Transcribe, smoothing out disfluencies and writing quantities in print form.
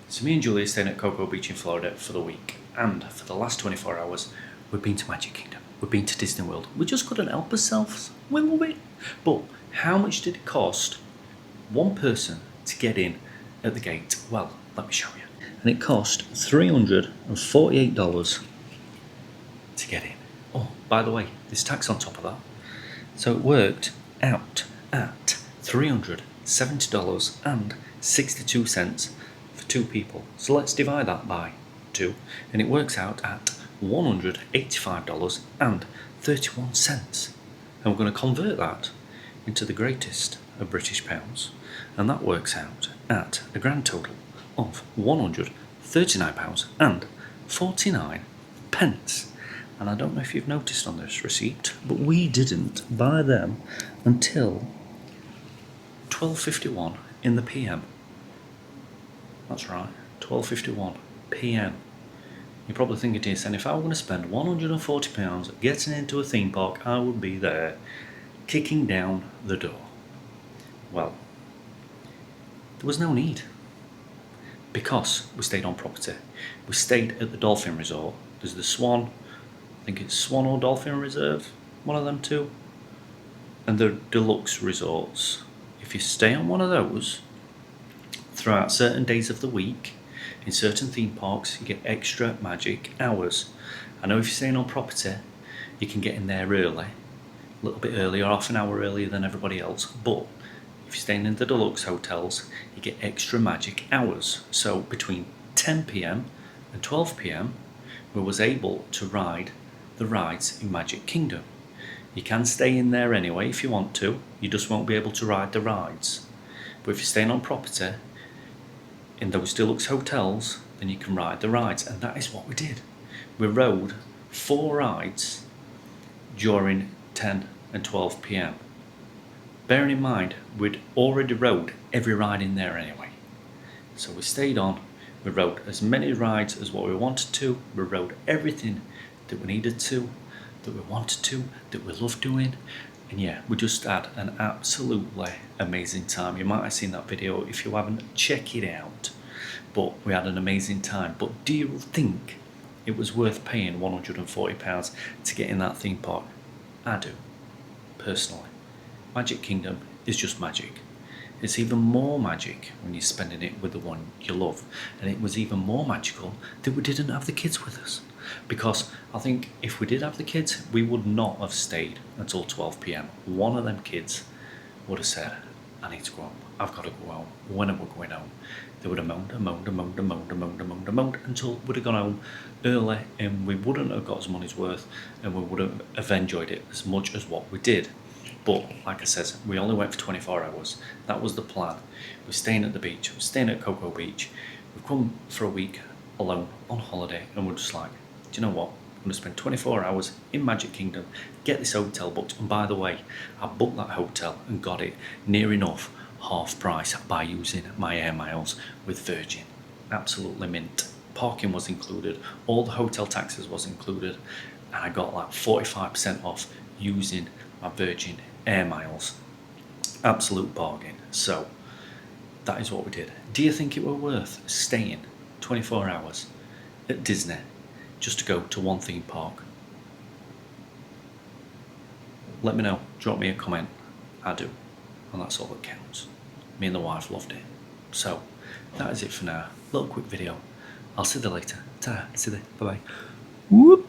So me and Julie are staying at Cocoa Beach in Florida for the week, and for the last 24 hours we've been to Magic Kingdom, we've been to Disney World. We just couldn't help ourselves. We love it. But how much did it cost one person to get in at the gate? Well, let me show you. And it cost $348 to get in. Oh, by the way, there's tax on top of that. So it worked out at $370.62 for two people. So let's divide that by 2, and it works out at $185.31. And we're going to convert that into the greatest of British pounds, and that works out at a grand total of £139.49. And I don't know if you've noticed on this receipt, but we didn't buy them until 12:51 in the PM. That's right, 12:51 PM. You're probably thinking to yourself, if I were going to spend £140 getting into a theme park, I would be there kicking down the door. Well, there was no need, because we stayed on property. We stayed at the Dolphin Resort. There's the Swan, I think it's Swan or Dolphin Reserve, one of them two, and the deluxe resorts. If you stay on one of those throughout certain days of the week in certain theme parks, you get extra magic hours. I know if you're staying on property, you can get in there early, a little bit earlier, half an hour earlier than everybody else, but if you're staying in the deluxe hotels, you get extra magic hours. So between 10 PM and 12 PM, we was able to ride the rides in Magic Kingdom. You can stay in there anyway if you want to, you just won't be able to ride the rides. But if you're staying on property in those deluxe hotels, then you can ride the rides, and that is what we did. We rode 4 rides during 10 and 12 PM. Bearing in mind, we'd already rode every ride in there anyway. So we stayed on, we rode as many rides as what we wanted to, we rode everything that we needed to, that we wanted to, that we loved doing, and yeah, we just had an absolutely amazing time. You might have seen that video. If you haven't, check it out. But we had an amazing time. But do you think it was worth paying £140 to get in that theme park? I do, personally. Magic Kingdom is just magic. It's even more magic when you're spending it with the one you love. And it was even more magical that we didn't have the kids with us. Because I think if we did have the kids, we would not have stayed until 12 PM. One of them kids would have said, I need to go home. I've got to go home. When are we going home? They would have moaned until we'd have gone home early, and we wouldn't have got as money's worth, and we wouldn't have enjoyed it as much as what we did. But like I said, we only went for 24 hours. That was the plan. We're staying at the beach. We're staying at Cocoa Beach. We've come for a week alone on holiday, and we're just like, do you know what? I'm going to spend 24 hours in Magic Kingdom, get this hotel booked. And by the way, I booked that hotel and got it near enough half price by using my air miles with Virgin. Absolutely mint. Parking was included, all the hotel taxes was included, and I got like 45% off using my Virgin air miles. Absolute bargain. So that is what we did. Do you think it were worth staying 24 hours at Disney just to go to one theme park? Let me know, drop me a comment. I do, and that's all that counts. Me and the wife loved it. So that is it for now. Little quick video. I'll see you later. Ta, see you. Bye bye. Whoop.